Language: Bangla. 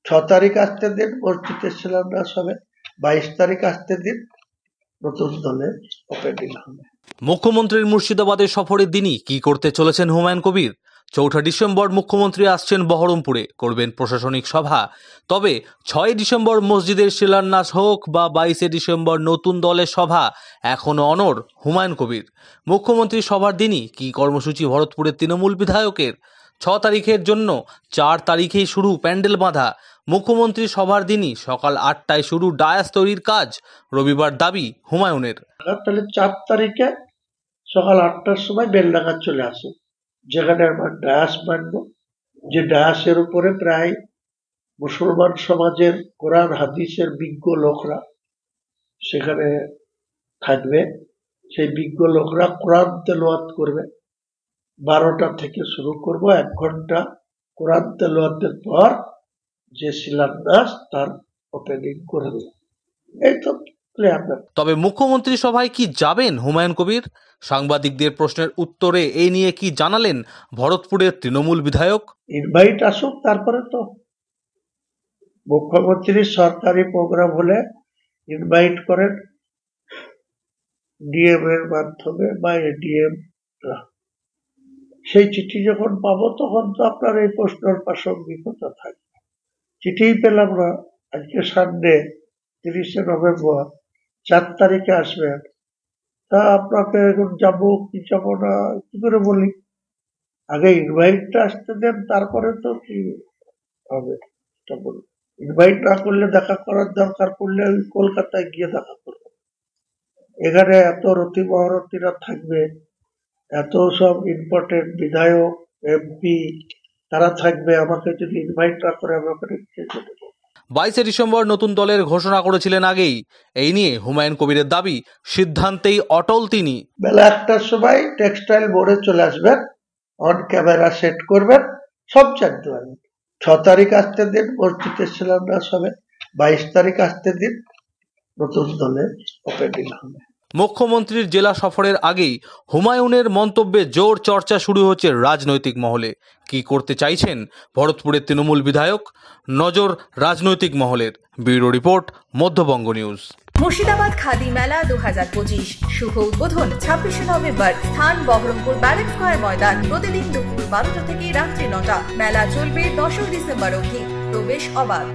6 তারিখ আসতে দিন, মসজিদের শিলান্যাস হবে। 22 তারিখ আসতে দিন, নতুন দলের ওপেনিং হবে। মুখ্যমন্ত্রীর মুর্শিদাবাদে সফরের দিনই কি করতে চলেছেন হুমায়ুন কবির? 4 ডিসেম্বর মুখ্যমন্ত্রী আসছেন বহরমপুরে, করবেন প্রশাসনিক সভা। তবে 6 ডিসেম্বর মসজিদের শিলান্যাস হোক বা 22 ডিসেম্বর নতুন দলের সভা, এখনও অনড় হুমায়ুন কবির। মুখ্যমন্ত্রী সভার দিনই কি কর্মসূচি ভরতপুরের তৃণমূল বিধায়কের? 6 তারিখের জন্য 4 তারিখেই শুরু প্যান্ডেল বাঁধা। মুখ্যমন্ত্রী সভার দিনই সকাল 8টায় শুরু ডায়াস তৈরির কাজ, রবিবার দাবি হুমায়ুনের। তাহলে 4 তারিখে সকাল 8টার সময় বেলডাঙ্গা চলে আসে, যেখানে আমরা ডায়াস বাঁধব। যে ডায়াসের উপরে প্রায় মুসলমান সমাজের কোরআন হাদিসের বিজ্ঞ লোকরা সেখানে থাকবে। সেই বিজ্ঞ লোকরা কোরআন তেলাওয়াত করবে। 12টা থেকে শুরু করব, 1 ঘন্টা কোরআন তেলাওয়াতের পর যে শিলান্যাস তার ওপেনিং করে দেব। এই তো প্ল্যান। তবে মুখ্যমন্ত্রী সভায় কি যাবেন হুমায়ুন কবির? সাংবাদিকদের প্রশ্নের উত্তরে এই নিয়ে কি জানালেন ভরতপুরের তৃণমূল বিধায়ক? ইনভাইট আসুক, তারপরে তো মুখ্যমন্ত্রীর সরকারি প্রোগ্রাম হলে ইনভাইট করেন ডিএম এর মাধ্যমে বা এডিএম। সেই চিঠি যখন পাবো তখন তো আপনার এই প্রশ্নের প্রাসঙ্গিকতা থাকবে। চিঠিই পেলাম না, আজকে সানডে 30শে নভেম্বর, 4 তারিখে আসবেন, তা আপনাকে এখন যাবো কি যাবো না কি করে বলি? আগে ইনভাইটটা আসতে দেন, তারপরে তো কি হবে বলুন। ইনভাইট না করলে দেখা করার দরকার পড়লে আমি কলকাতায় গিয়ে দেখা করবো। এখানে এত রতি মহারথীরা থাকবে, এত সব ইম্পর্টেন্ট বিধায়ক এমপি তারা থাকবে, আমাকে যদি ইনভাইট না করে আমি ওখানে চলে যাবো। 22 ডিসেম্বর নতুন দলের ঘোষণা করেছিলেন আগেই। এই নিয়ে হুমায়ুন কবিরের দাবি, সিদ্ধান্তেই অটল তিনি। বেলা 1টার সময় টেক্সটাইল বোর্ডে চলে আসবেন, অন ক্যামেরা সেট করবেন, সব জানতে পারবেন। 6 তারিখ আসতে দিন, মসজিদের শিলান্যাস হবে। 22 তারিখ আসতে দিন, নতুন দলের ওপেনিং হবে। মুখ্যমন্ত্রীর জেলা সফরের আগেই হুমায়ুনের মন্তব্যে জোর চর্চা শুরু হচ্ছে রাজনৈতিক মহলে। কি করতে চাইছেন ভরতপুরের তৃণমূল বিধায়ক? নজর রাজনৈতিক মহলের। Bureau report, Madhyabanga news. Murshidabad khadi মেলা 2025 শুভ উদ্বোধন 26শে নভেম্বর। স্থান বহরমপুর ব্যারেক স্কয়ার ময়দান। প্রতিদিন দুপুর 12টা থেকে রাত্রি 9টা। মেলা চলবে 10 ডিসেম্বর অবধি। প্রবেশ অবাধ।